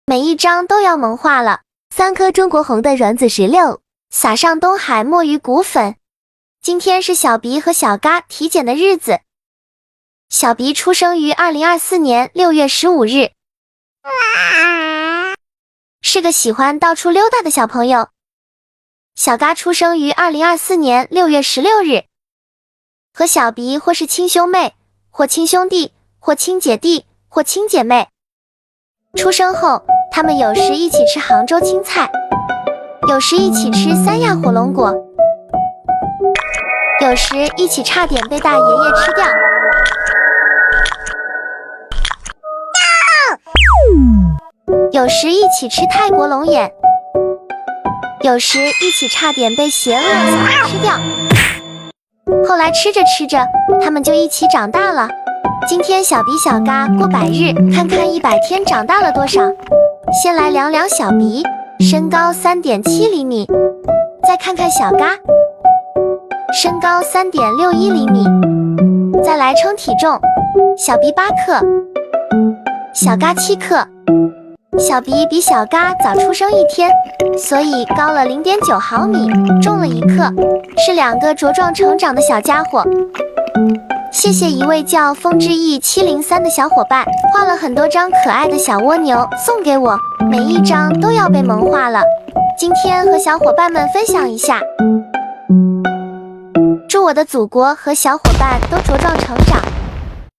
每一张都要萌化了。3颗中国红的软籽石榴，撒上东海墨鱼骨粉。今天是小鼻和小嘎体检的日子。小鼻出生于2024年6月15日，是个喜欢到处溜达的小朋友。小嘎出生于2024年6月16日，和小鼻或是亲兄妹，或亲兄弟，或亲姐弟，或亲姐妹。出生后，他们有时一起吃杭州青菜，有时一起吃三亚火龙果，有时一起差点被大爷爷吃掉。有时一起吃泰国龙眼，有时一起差点被邪恶的小孩吃掉。后来吃着吃着，他们就一起长大了。今天小鼻小嘎过100日，看看100天长大了多少。先来量量小鼻，身高3.7厘米，再看看小嘎，身高3.61厘米。再来称体重，小鼻8克，小嘎7克。小鼻比小嘎早出生1天，所以高了0.9毫米，重了1克，是2个茁壮成长的小家伙。谢谢一位叫风之翼703的小伙伴，画了很多张可爱的小蜗牛送给我，每一张都要被萌化了。今天和小伙伴们分享一下，祝我的祖国和小伙伴都茁壮成长。